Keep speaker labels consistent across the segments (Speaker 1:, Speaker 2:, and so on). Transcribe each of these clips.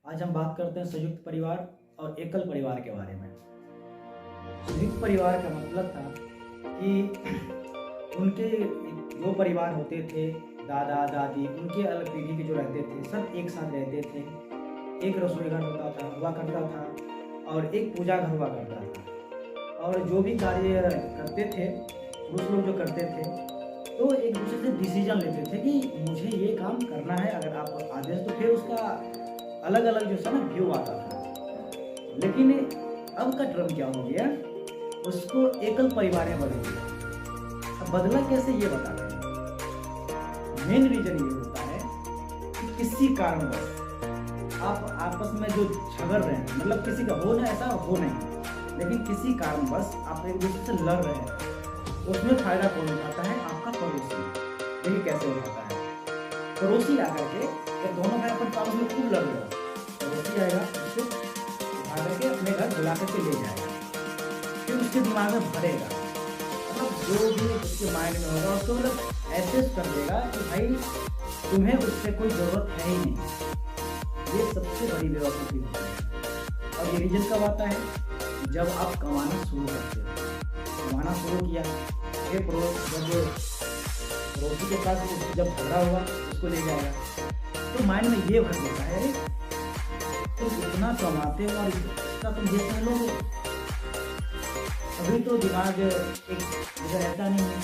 Speaker 1: आज हम बात करते हैं संयुक्त परिवार और एकल परिवार के बारे में। संयुक्त परिवार का मतलब था कि उनके जो परिवार होते थे, दादा दादी, उनके अलग पीढ़ी के जो रहते थे, सब एक साथ रहते थे। एक रसोई घर हुआ करता था और एक पूजा घर हुआ करता था। और जो भी कार्य करते थे, पुरुष लोग जो करते थे, तो एक दूसरे से डिसीजन लेते थे कि मुझे ये काम करना है। अगर आप आदेश, तो फिर उसका अलग अलग जो है ना व्यू आता था। लेकिन अब का ट्रेंड क्या हो गया, उसको एकल परिवार में बदल दिया। अब बदला कैसे, ये बता रहे हैं। मेन रीजन ये होता है कि किसी कारणवश आप आपस में जो झगड़ रहे हैं, मतलब किसी का हो ना, ऐसा हो नहीं, लेकिन किसी कारणवश आप एक दूसरे से लड़ रहे हैं, उसमें फायदा कौन उठाता है? आपका पड़ोसी। देखिए कैसे उठाता है। पड़ोसी आकर के, जब दोनों भाई अपन आपस में खूब लड़ रहे हो, पड़ोसी आएगा, उसको उठा करके अपने घर बुला करके ले जाएगा, फिर उसके दिमाग में भरेगा, मतलब जो भी उसके माइंड में होगा उसको मतलब ऐसे कर देगा कि भाई तुम्हें उससे कोई ज़रूरत है ही नहीं। ये सबसे बड़ी बेवकूफ़ी होती है। और ये रीजन कब आता है? जब आप कमाना शुरू करते हो। कमाना शुरू किया, फिर जब पड़ोसी के पास जब झगड़ा हुआ, उसको ले जाएगा, तो माइंड में ये भर देता है, अरे तुम इतना कमाते हो और इसका तुम ये समझ लोगे। अभी तो दिमाग एक जगह रहता नहीं है,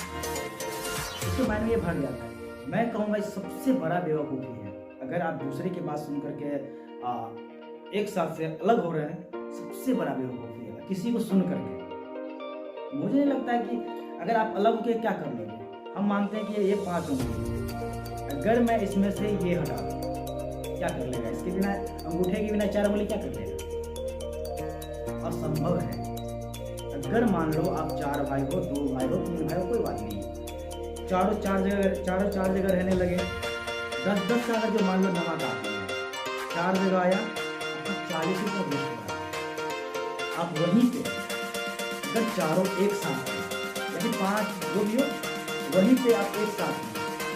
Speaker 1: उसके माइंड में ये भर जाता है। मैं कहूँगा ये सबसे बड़ा बेवकूफ़ी है। अगर आप दूसरे की बात सुन करके एक साथ से अलग हो रहे हैं, सबसे बड़ा बेवकूफ़ी है किसी को सुन करके। मुझे नहीं लगता है कि अगर आप अलग होकर क्या कर लेंगे। हम मानते हैं कि ये 5 उंगली, अगर मैं इसमें से ये हटा दूं, क्या कर लेगा? इसके बिना, अंगूठे के बिना 4 उंगली क्या कर लेगा? असंभव है। अगर मान लो आप 4 भाई हो, 2 भाई हो, 3 भाई हो, कोई बात नहीं, चारों चार जगह रहने लगे, 10-10 का अगर जो मान लो नमक आती है, 4 जगह आया, आपका 40 रुपये वेस्ट हुआ। आप वहीं पे अगर चारों एक साथ हैं, यानी 5 जो भी हो, वहीं पे आप एक साथ हैं,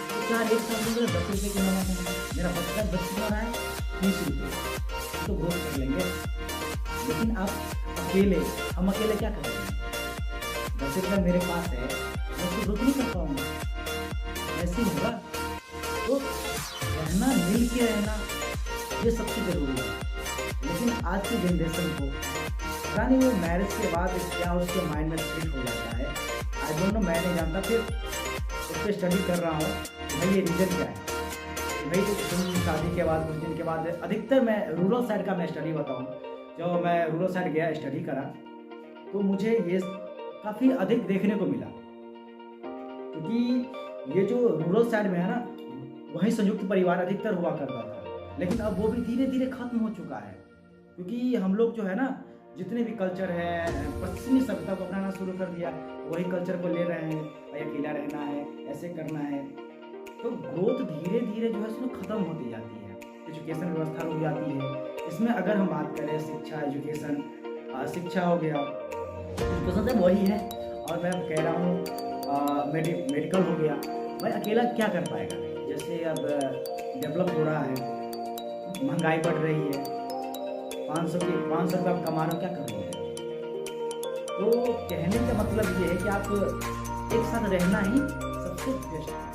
Speaker 1: तो 4 एक साथ में 10 रुपये की नमक है, मेरा बच्चा 10 रुपये रहा है, 30 रुपये, तो बहुत कर लेंगे। लेकिन आप अकेले, हम अकेले क्या करेंगे? 10 रुपये मेरे पास है, मैं उसको रुक नहीं कर पाऊंगा, ऐसे ही होगा। तो रहना, मिल के रहना, ये सबसे जरूरी है। लेकिन आज की जनरेशन को पता नहीं, वो मैरिज के बाद क्या उसके माइंड में फिट हो जाता है, आई डोंट नो, मैं नहीं जानता। फिर उस पर स्टडी कर रहा हूँ भाई ये रीज़न क्या है। भाई तुम शादी के बाद कुछ दिन के बाद, अधिकतर मैं रूरल साइड का मैं स्टडी बताऊँ, जब मैं रूरल साइड गया, स्टडी करा, तो मुझे ये काफ़ी अधिक देखने को मिला। क्योंकि ये जो रूरल साइड में है ना, वहीं संयुक्त परिवार अधिकतर हुआ करता था। लेकिन अब वो भी धीरे धीरे खत्म हो चुका है, क्योंकि हम लोग जो है ना, जितने भी कल्चर है, पश्चिमी सभ्यता को अपनाना शुरू कर दिया, वही कल्चर को ले रहे हैं, भाई अकेला रहना है, ऐसे करना है। तो ग्रोथ धीरे धीरे जो है उसमें ख़त्म होती जाती है, एजुकेशन व्यवस्था रुक जाती है। इसमें अगर हम बात करें शिक्षा, एजुकेशन, शिक्षा हो गया, एजुकेशन तो वही है, और मैं कह रहा हूँ मेडिकल हो गया। भाई अकेला क्या कर पाएगा? जैसे अब डेवलप हो रहा है, महंगाई बढ़ रही है, 500 रुपये आप कमा रहे हो, क्या करोगे? तो कहने का मतलब ये है कि आप एक साथ रहना ही सबसे बेस्ट है।